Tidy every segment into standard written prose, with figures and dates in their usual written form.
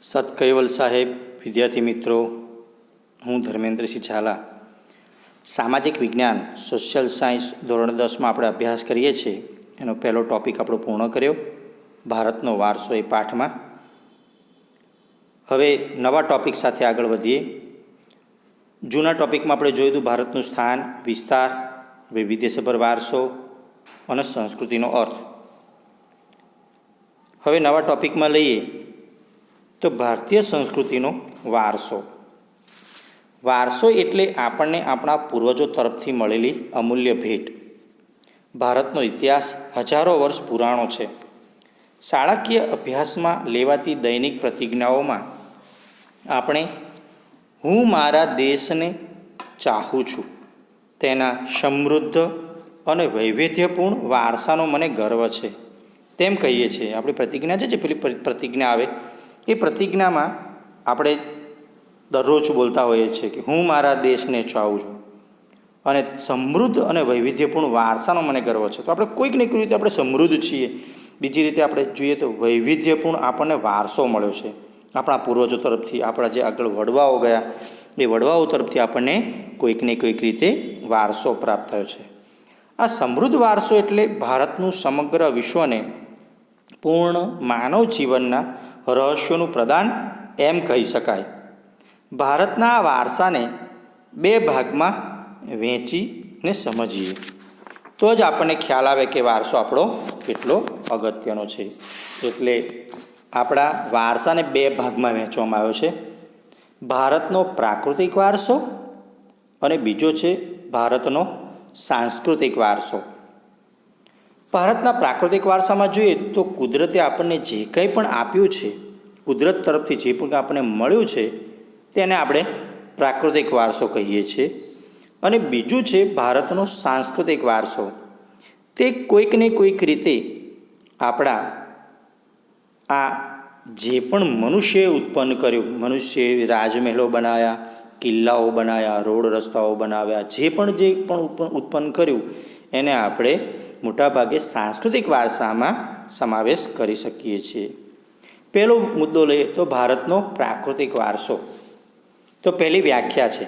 સત સાહેબ, વિદ્યાર્થી મિત્રો, હું ધર્મેન્દ્રસિંહ ઝાલા. સામાજિક વિજ્ઞાન સોશિયલ સાયન્સ ધોરણ 10માં આપણે અભ્યાસ કરીએ છીએ. એનો પહેલો ટૉપિક આપણો પૂર્ણ કર્યો, ભારતનો વારસો એ પાઠમાં. હવે નવા ટૉપિક સાથે આગળ વધીએ. જૂના ટૉપિકમાં આપણે જોયું હતું ભારતનું સ્થાન, વિસ્તાર, વૈવિધ્યસભર વારસો અને સંસ્કૃતિનો અર્થ. હવે નવા ટૉપિકમાં લઈએ તો ભારતીય સંસ્કૃતિનો વારસો. વારસો એટલે આપણને આપણા પૂર્વજો તરફથી મળેલી અમૂલ્ય ભેટ. ભારતનો ઇતિહાસ હજારો વર્ષ પુરાણો છે. શાળાકીય અભ્યાસમાં લેવાતી દૈનિક પ્રતિજ્ઞાઓમાં આપણે હું મારા દેશને ચાહું છું, તેના સમૃદ્ધ અને વૈવિધ્યપૂર્ણ વારસાનો મને ગર્વ છે તેમ કહીએ છીએ. આપણી પ્રતિજ્ઞા છે, જે પેલી પ્રતિજ્ઞા આવે એ પ્રતિજ્ઞામાં આપણે દરરોજ બોલતા હોઈએ છીએ કે હું મારા દેશને ચાહું છું અને સમૃદ્ધ અને વૈવિધ્યપૂર્ણ વારસાનો મને ગર્વ છે. તો આપણે કોઈક ને કોઈ રીતે આપણે સમૃદ્ધ છીએ. બીજી રીતે આપણે જોઈએ તો વૈવિધ્યપૂર્ણ આપણને વારસો મળ્યો છે આપણા પૂર્વજો તરફથી. આપણા જે આગળ વડવાઓ ગયા એ વડવાઓ તરફથી આપણને કોઈક ને કોઈક રીતે વારસો પ્રાપ્ત થયો છે. આ સમૃદ્ધ વારસો એટલે ભારતનું સમગ્ર વિશ્વને પૂર્ણ માનવ જીવનના રહસ્યોનું પ્રદાન એમ કહી શકાય. ભારતના આ વારસાને બે ભાગમાં વહેંચીને સમજીએ તો જ આપણને ખ્યાલ આવે કે વારસો આપણો કેટલો અગત્યનો છે. એટલે આપણા વારસાને બે ભાગમાં વહેંચવામાં આવ્યો છે. ભારતનો પ્રાકૃતિક વારસો અને બીજો છે ભારતનો સાંસ્કૃતિક વારસો. ભારતના પ્રાકૃતિક વારસામાં જોઈએ તો કુદરતે આપણને જે કંઈ પણ આપ્યું છે, કુદરત તરફથી જે પણ આપણને મળ્યું છે તેને આપણે પ્રાકૃતિક વારસો કહીએ છીએ. અને બીજું છે ભારતનો સાંસ્કૃતિક વારસો. તે કોઈક ને કોઈક રીતે આપણા આ જે પણ મનુષ્યએ ઉત્પન્ન કર્યું, મનુષ્યએ રાજમહેલો બનાવ્યા, કિલ્લાઓ બનાવ્યા, રોડ રસ્તાઓ બનાવ્યા, જે પણ ઉત્પન્ન કર્યું એને આપણે મોટાભાગે સાંસ્કૃતિક વારસામાં સમાવેશ કરી શકીએ છીએ. પહેલો મુદ્દો લઈએ તો ભારતનો પ્રાકૃતિક વારસો. તો પહેલી વ્યાખ્યા છે,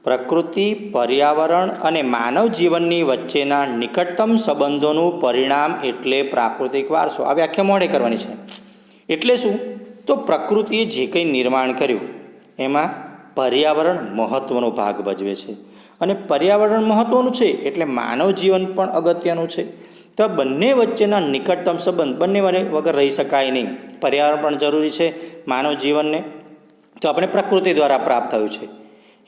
પ્રકૃતિ, પર્યાવરણ અને માનવ જીવનની વચ્ચેના નિકટતમ સંબંધોનું પરિણામ એટલે પ્રાકૃતિક વારસો. આ વ્યાખ્યા મોડે કરવાની છે. એટલે શું? તો પ્રકૃતિએ જે કંઈ નિર્માણ કર્યું એમાં પર્યાવરણ મહત્ત્વનો ભાગ ભજવે છે અને પર્યાવરણ મહત્ત્વનું છે એટલે માનવ જીવન પણ અગત્યનું છે. તો બંને વચ્ચેના નિકટતમ સંબંધ, બંને વગર રહી શકાય નહીં. પર્યાવરણ પણ જરૂરી છે માનવ જીવનને, તો આપણે પ્રકૃતિ દ્વારા પ્રાપ્ત થયું છે.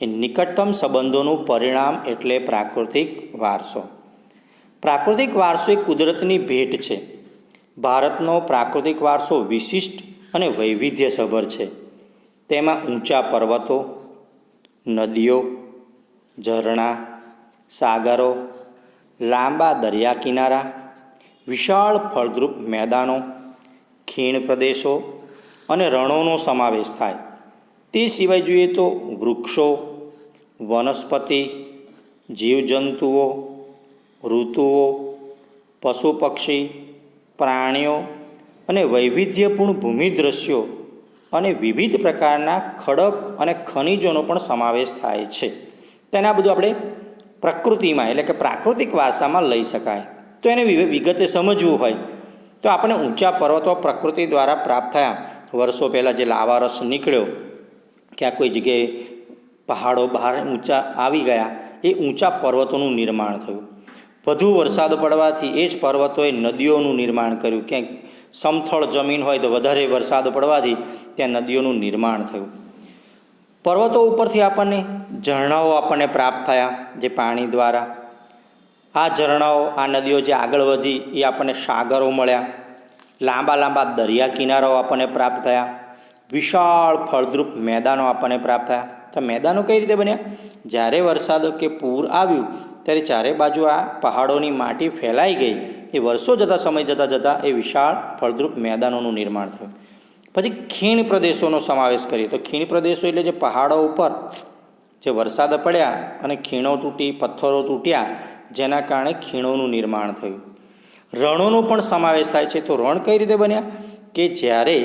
એ નિકટતમ સંબંધોનું પરિણામ એટલે પ્રાકૃતિક વારસો. પ્રાકૃતિક વારસો એ કુદરતની ભેટ છે. ભારતનો પ્રાકૃતિક વારસો વિશિષ્ટ અને વૈવિધ્યસભર છે. તેમાં ઊંચા પર્વતો, નદીઓ, ઝરણા, સાગરો, લાંબા દરિયા કિનારા, વિશાળ ફળદ્રુપ મેદાનો, ખીણ પ્રદેશો અને રણોનો સમાવેશ થાય. તે સિવાય જોઈએ તો વૃક્ષો, વનસ્પતિ, જીવજંતુઓ, ઋતુઓ, પશુ પક્ષી, પ્રાણીઓ અને વૈવિધ્યપૂર્ણ ભૂમિ દૃશ્યો અને વિવિધ પ્રકારના ખડક અને ખનિજોનો પણ સમાવેશ થાય છે. તેના બધું આપણે પ્રકૃતિમાં એટલે કે પ્રાકૃતિક વારસામાં લઈ શકાય. તો એને વિગતે સમજવું હોય તો આપણે ઊંચા પર્વતો પ્રકૃતિ દ્વારા પ્રાપ્ત થયા. વર્ષો પહેલાં જે લાવારસ નીકળ્યો, ક્યાં કોઈ જગ્યાએ પહાડો બહાર ઊંચા આવી ગયા, એ ઊંચા પર્વતોનું નિર્માણ થયું. વધુ વરસાદ પડવાથી એ જ પર્વતોએ નદીઓનું નિર્માણ કર્યું. ક્યાંક સમથળ જમીન હોય તો વધારે વરસાદ પડવાથી ત્યાં નદીઓનું નિર્માણ થયું. પર્વતો ઉપરથી આપણને ઝરણાઓ આપણને પ્રાપ્ત થયા જે પાણી દ્વારા. આ ઝરણાઓ, આ નદીઓ જે આગળ વધી એ આપણને સાગરો મળ્યા. લાંબા લાંબા દરિયા કિનારાઓ આપણને પ્રાપ્ત થયા. વિશાળ ફળદ્રુપ મેદાનો આપણને પ્રાપ્ત થયા. તો મેદાનો કઈ રીતે બન્યા? જ્યારે વરસાદ કે પૂર આવ્યું ત્યારે ચારે બાજુ આ પહાડોની માટી ફેલાઈ ગઈ. એ વર્ષો જતાં, સમય જતાં એ વિશાળ ફળદ્રુપ મેદાનોનું નિર્માણ થયું. પછી ખીણ પ્રદેશોનો સમાવેશ કરીએ તો ખીણ પ્રદેશો એટલે જે પહાડો ઉપર જે વરસાદ પડ્યા અને ખીણો તૂટી, પથ્થરો તૂટ્યા, જેના કારણે ખીણોનું નિર્માણ થયું. રણોનો પણ સમાવેશ થાય છે. તો રણ કઈ રીતે બન્યા? કે જ્યારે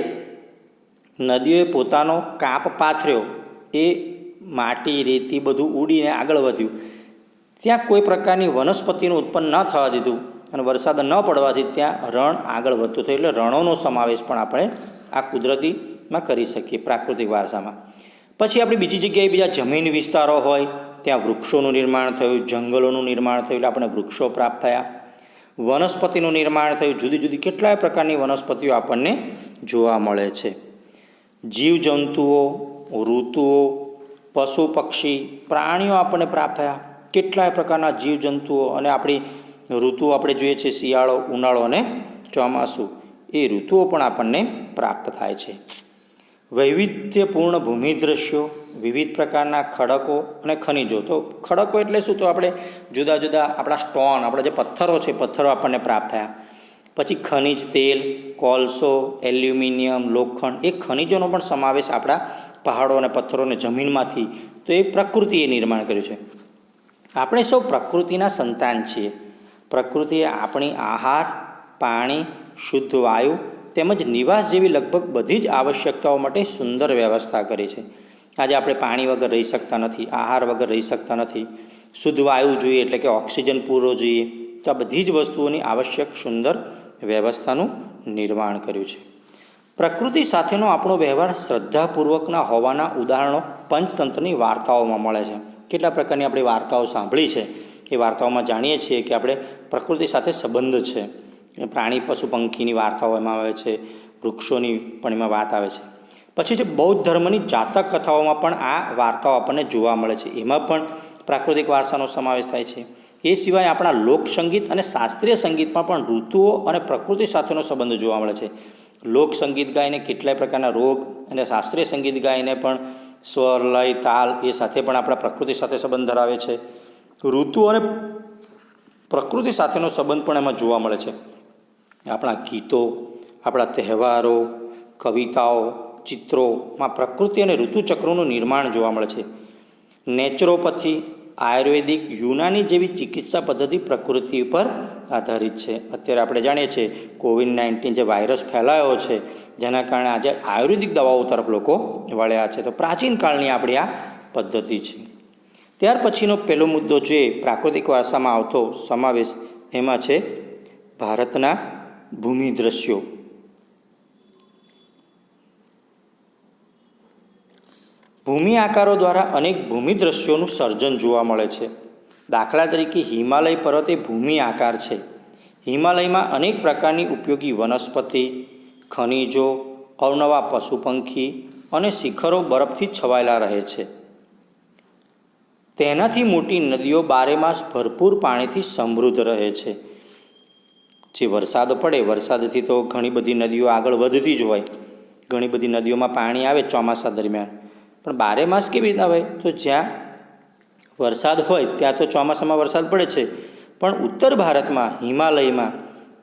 નદીઓએ પોતાનો કાપ પાથર્યો, એ માટી રેતી બધું ઉડીને આગળ વધ્યું. ત્યાં કોઈ પ્રકારની વનસ્પતિનું ઉત્પન્ન ન થવા દીધું અને વરસાદ ન પડવાથી ત્યાં રણ આગળ વધતું થયું. એટલે રણોનો સમાવેશ પણ આપણે આ કુદરતીમાં કરી શકીએ, પ્રાકૃતિક વારસામાં. પછી આપણી બીજી જગ્યાએ બીજા જમીન વિસ્તારો હોય, ત્યાં વૃક્ષોનું નિર્માણ થયું, જંગલોનું નિર્માણ થયું, એટલે આપણે વૃક્ષો પ્રાપ્ત થયા. વનસ્પતિનું નિર્માણ થયું, જુદી જુદી કેટલાય પ્રકારની વનસ્પતિઓ આપણને જોવા મળે છે. જીવજંતુઓ, ઋતુઓ, પશુ પક્ષી, પ્રાણીઓ આપણને પ્રાપ્ત થયા. કેટલાય પ્રકારના જીવજંતુઓ અને આપણી ઋતુઓ આપણે જોઈએ છીએ, શિયાળો, ઉનાળો અને ચોમાસું, એ ઋતુઓ પણ આપણને પ્રાપ્ત થાય છે. વૈવિધ્યપૂર્ણ ભૂમિ દૃશ્યો, વિવિધ પ્રકારના ખડકો અને ખનિજો. તો ખડકો એટલે શું? તો આપણે જુદા જુદા આપણા સ્ટોન, આપણા જે પથ્થરો છે, પથ્થરો આપણને પ્રાપ્ત થયા. પછી ખનિજ તેલ, કોલસો, એલ્યુમિનિયમ, લોખંડ, એ ખનિજોનો પણ સમાવેશ આપણા પહાડો અને પથ્થરોને જમીનમાંથી. તો એ પ્રકૃતિએ નિર્માણ કર્યું છે. આપણે સૌ પ્રકૃતિના સંતાન છીએ. પ્રકૃતિએ આપણી આહાર, પાણી, શુદ્ધ વાયુ તેમજ નિવાસ જેવી લગભગ બધી જ આવશ્યકતાઓ માટે સુંદર વ્યવસ્થા કરી છે. આજે આપણે પાણી વગર રહી શકતા નથી, આહાર વગર રહી શકતા નથી, શુદ્ધ વાયુ જોઈએ એટલે કે ઓક્સિજન પૂરો જોઈએ. તો આ બધી જ વસ્તુઓની આવશ્યક સુંદર વ્યવસ્થાનું નિર્માણ કર્યું છે. પ્રકૃતિ સાથેનો આપણો વ્યવહાર શ્રદ્ધાપૂર્વકના હોવાના ઉદાહરણો પંચતંત્રની વાર્તાઓમાં મળે છે. કેટલા પ્રકારની આપણે વાર્તાઓ સાંભળી છે, એ વાર્તાઓમાં જાણીએ છીએ કે આપણે પ્રકૃતિ સાથે સંબંધ છે. પ્રાણી પશુ પંખીની વાર્તાઓ એમાં આવે છે, વૃક્ષોની પણ એમાં વાત આવે છે. પછી જે બૌદ્ધ ધર્મની જાતક કથાઓમાં પણ આ વાર્તાઓ આપણને જોવા મળે છે, એમાં પણ પ્રાકૃતિક વારસાનો સમાવેશ થાય છે. એ સિવાય આપણા લોકસંગીત અને શાસ્ત્રીય સંગીતમાં પણ ઋતુઓ અને પ્રકૃતિ સાથેનો સંબંધ જોવા મળે છે. લોકસંગીત ગાઈને કેટલાય પ્રકારના રોગ અને શાસ્ત્રીય સંગીત ગાઈને પણ સ્વર, લય, તાલ એ સાથે પણ આપણા પ્રકૃતિ સાથે સંબંધ ધરાવે છે. ઋતુ અને પ્રકૃતિ સાથેનો સંબંધ પણ એમાં જોવા મળે છે. આપણા ગીતો, આપણા તહેવારો, કવિતાઓ, ચિત્રોમાં પ્રકૃતિ અને ઋતુચક્રોનું નિર્માણ જોવા મળે છે. નેચરોપથી, આયુર્વેદિક, યુનાની જેવી ચિકિત્સા પદ્ધતિ પ્રકૃતિ ઉપર આધારિત છે. અત્યારે આપણે જાણીએ છીએ કોવિડ-19 જે વાયરસ ફેલાયો છે, જેના કારણે આજે આયુર્વેદિક દવાઓ તરફ લોકો વળ્યા છે. તો પ્રાચીન કાળની આપણી આ પદ્ધતિ છે. ત્યાર પછીનો પહેલો મુદ્દો જોઈએ પ્રાકૃતિક વારસામાં આવતો સમાવેશ, એમાં છે ભારતના ભૂમિ દૃશ્યો. ભૂમિ આકારો દ્વારા અનેક ભૂમિ દૃશ્યોનું સર્જન જોવા મળે છે. દાખલા તરીકે હિમાલય પર્વત એ ભૂમિ આકાર છે. હિમાલયમાં અનેક પ્રકારની ઉપયોગી વનસ્પતિ, ખનિજો, અવનવા પશુ પંખી અને શિખરો બરફથી છવાયેલા રહે છે. તેનાથી મોટી નદીઓ બારેમાસ ભરપૂર પાણીથી સમૃદ્ધ રહે છે. જે વરસાદ પડે, વરસાદથી તો ઘણી બધી નદીઓ આગળ વધતી જ હોય, ઘણી બધી નદીઓમાં પાણી આવે ચોમાસા દરમિયાન. પણ બારેમાસ કેવી રીતના હોય? તો જ્યાં વરસાદ હોય ત્યાં તો ચોમાસામાં વરસાદ પડે છે, પણ ઉત્તર ભારતમાં હિમાલયમાં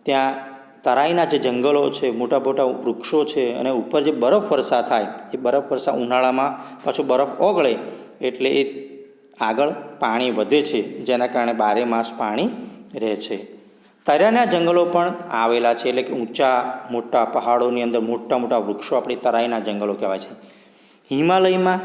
ત્યાં તરાઈના જે જંગલો છે, મોટા મોટા વૃક્ષો છે, અને ઉપર જે બરફ વર્ષા થાય, એ બરફ વર્ષા ઉનાળામાં પાછું બરફ ઓગળે એટલે એ આગળ પાણી વધે છે, જેના કારણે બારેમાસ પાણી રહે છે. તરાઈના જંગલો પણ આવેલા છે, એટલે કે ઊંચા મોટા પહાડોની અંદર મોટા મોટા વૃક્ષો આપણી તરાઈના જંગલો કહેવાય છે. હિમાલયમાં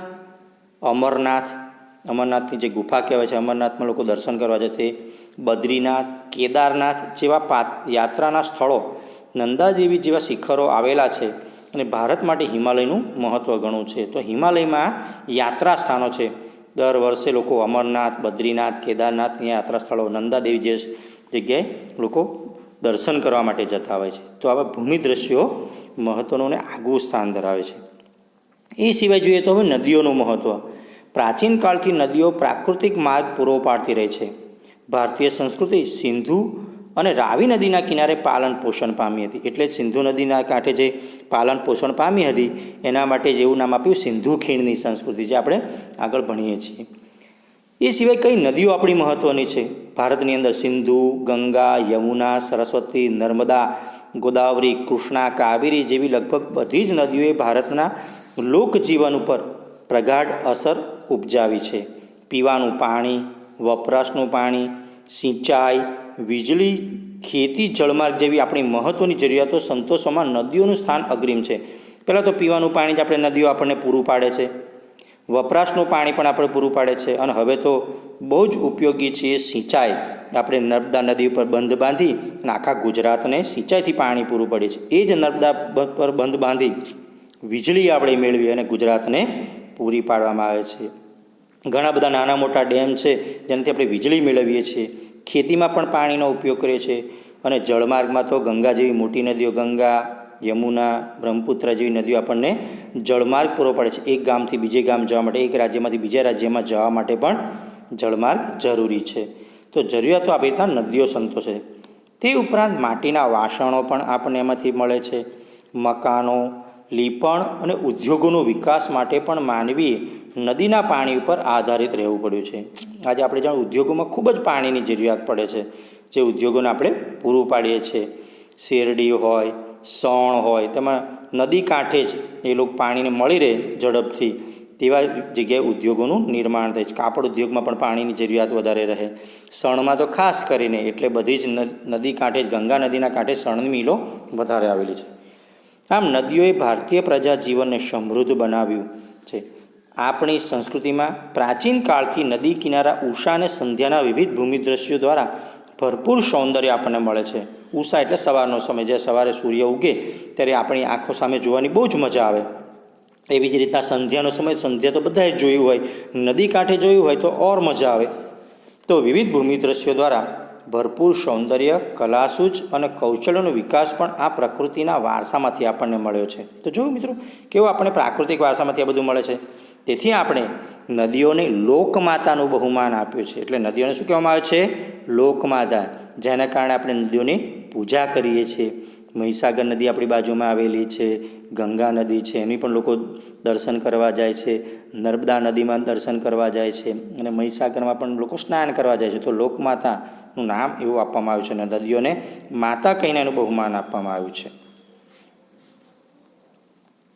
અમરનાથની જે ગુફા કહેવાય છે, અમરનાથમાં લોકો દર્શન કરવા જશે, બદ્રીનાથ, કેદારનાથ જેવા યાત્રાના સ્થળો, નંદાદેવી જેવા શિખરો આવેલા છે. અને ભારત માટે હિમાલયનું મહત્ત્વ ઘણું છે. તો હિમાલયમાં યાત્રા સ્થાનો છે. દર વર્ષે લોકો અમરનાથ, બદ્રીનાથ, કેદારનાથની યાત્રા સ્થળો, નંદાદેવી જે જગ્યાએ લોકો દર્શન કરવા માટે જતા હોય છે. તો આવા ભૂમિ દૃશ્યો મહત્ત્વનું અને આગવું સ્થાન ધરાવે છે. એ સિવાય જોઈએ તો હવે નદીઓનું મહત્ત્વ. પ્રાચીન કાળથી નદીઓ પ્રાકૃતિક માર્ગ પૂરો પાડતી રહી છે. ભારતીય સંસ્કૃતિ સિંધુ અને રાવી નદીના કિનારે પાલન પોષણ પામી હતી. એટલે સિંધુ નદીના કાંઠે જે પાલન પોષણ પામી હતી, એના માટે જેવું નામ આપ્યું સિંધુ ખીણની સંસ્કૃતિ, જે આપણે આગળ ભણીએ છીએ. એ સિવાય કઈ નદીઓ આપણી મહત્ત્વની છે ભારતની અંદર? સિંધુ, ગંગા, યમુના, સરસ્વતી, નર્મદા, ગોદાવરી, કૃષ્ણા, કાવેરી જેવી લગભગ બધી જ નદીઓએ ભારતના લોકજીવન ઉપર પ્રગાઢ અસર ઉપજાવી છે. પીવાનું પાણી, વપરાશનું પાણી, સિંચાઈ, વીજળી, ખેતી, જળમાર્ગ જેવી આપણી મહત્ત્વની જરૂરિયાતો સંતોષવામાં નદીઓનું સ્થાન અગ્રીમ છે. પહેલાં તો પીવાનું પાણી જ આપણે નદીઓ આપણને પૂરું પાડે છે, વપરાશનું પાણી પણ આપણે પૂરું પાડે છે, અને હવે તો બહુ જ ઉપયોગી છે એ સિંચાઈ. આપણે નર્મદા નદી ઉપર બંધ બાંધી અને આખા ગુજરાતને સિંચાઈથી પાણી પૂરું પડે છે. એ જ નર્મદા પર બંધ બાંધી વીજળી આપણે મેળવી અને ગુજરાતને પૂરી પાડવામાં આવે છે. ઘણા બધા નાના મોટા ડેમ છે જેનાથી આપણે વીજળી મેળવીએ છીએ. ખેતીમાં પણ પાણીનો ઉપયોગ કરીએ છીએ. અને જળમાર્ગમાં તો ગંગા જેવી મોટી નદીઓ, ગંગા, યમુના, બ્રહ્મપુત્ર જેવી નદીઓ આપણને જળમાર્ગ પૂરો પાડે છે. એક ગામથી બીજે ગામ જવા માટે, એક રાજ્યમાંથી બીજા રાજ્યમાં જવા માટે પણ જળમાર્ગ જરૂરી છે. તો જરૂરિયાતો આવી રીતના નદીઓ સંતોષે છે. તે ઉપરાંત માટીના વાસણો પણ આપણને એમાંથી મળે છે. મકાનો, લીપણ અને ઉદ્યોગોનો વિકાસ માટે પણ માનવીએ નદીના પાણી ઉપર આધારિત રહેવું પડ્યું છે. આજે આપણે જાણ ઉદ્યોગોમાં ખૂબ જ પાણીની જરૂરિયાત પડે છે, જે ઉદ્યોગોને આપણે પૂરું પાડીએ છીએ. શેરડી હોય, સણ હોય, તેમાં નદી કાંઠે જ એ લોકો પાણીને મળી રહે ઝડપથી તેવા જગ્યાએ ઉદ્યોગોનું નિર્માણ થાય છે. કાપડ ઉદ્યોગમાં પણ પાણીની જરૂરિયાત વધારે રહે. શણમાં તો ખાસ કરીને, એટલે બધી જ નદી કાંઠે જ, ગંગા નદીના કાંઠે શણની મિલો વધારે આવેલી છે. આમ નદીઓએ ભારતીય પ્રજા જીવનને સમૃદ્ધ બનાવ્યું છે. આપણી સંસ્કૃતિમાં પ્રાચીન કાળથી નદી કિનારા ઉષા અને સંધ્યાના વિવિધ ભૂમિ દ્રશ્યો દ્વારા ભરપૂર સૌંદર્ય આપણને મળે છે. ઉષા એટલે સવારનો સમય, જે સવારે સૂર્ય ઉગે ત્યારે આપણી આંખો સામે જોવાની બહુ જ મજા આવે. એવી જ રીતના સંધ્યાનો સમય, સંધ્યા તો બધાએ જોયું હોય, નદી કાંઠે જોયું હોય તો ઓર મજા આવે. તો વિવિધ ભૂમિ દ્રશ્યો દ્વારા ભરપૂર સૌંદર્ય, કલાસૂચ અને કૌશલ્યનો વિકાસ પણ આ પ્રકૃતિના વારસામાંથી આપણને મળ્યો છે. તો જોયું મિત્રો, કેવું આપણને પ્રાકૃતિક વારસામાંથી આ બધું મળે છે. તેથી આપણે નદીઓને લોકમાતાનું બહુમાન આપ્યું છે. એટલે નદીઓને શું કહેવામાં આવે છે? લોકમાતા. જેના કારણે આપણે નદીઓની પૂજા કરીએ છીએ. મહીસાગર નદી આપણી બાજુમાં આવેલી છે, ગંગા નદી છે, એની પણ લોકો દર્શન કરવા જાય છે. નર્મદા નદીમાં દર્શન કરવા જાય છે, અને મહીસાગરમાં પણ લોકો સ્નાન કરવા જાય છે. તો લોકમાતાનું નામ એવું આપવામાં આવ્યું છે, અને નદીઓને માતા કહીને એનું બહુમાન આપવામાં આવ્યું છે.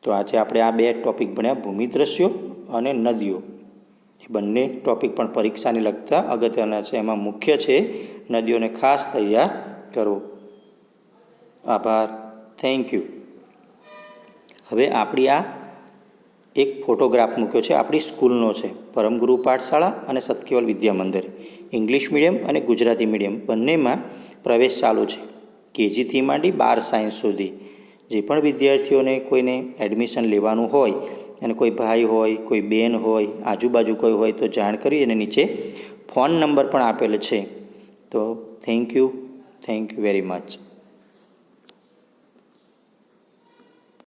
તો આજે આપણે આ બે ટૉપિક ભણ્યા, ભૂમિ દ્રશ્યો અને નદીઓ. એ બંને ટૉપિક પણ પરીક્ષાને લગતા અગત્યના છે. એમાં મુખ્ય છે નદીઓને ખાસ તૈયાર કરવો. આભાર. Thank you. હવે આપણી આ એક ફોટોગ્રાફ મૂક્યો છે, આપણી સ્કૂલનો છે, પરમગુરુ પાઠશાળા અને સતકેવલ વિદ્યા મંદિર. ઇંગ્લિશ મીડિયમ અને ગુજરાતી મીડિયમ બંનેમાં પ્રવેશ ચાલુ છે, કેજીથી માંડી 12 સાયન્સ સુધી. જે પણ વિદ્યાર્થીઓને કોઈને એડમિશન લેવાનું હોય, અને કોઈ ભાઈ હોય, કોઈ બહેન હોય, આજુબાજુ કોઈ હોય, તો જાણ કરી. અને નીચે ફોન નંબર પણ આપેલ છે. તો થેન્ક યુ વેરી મચ.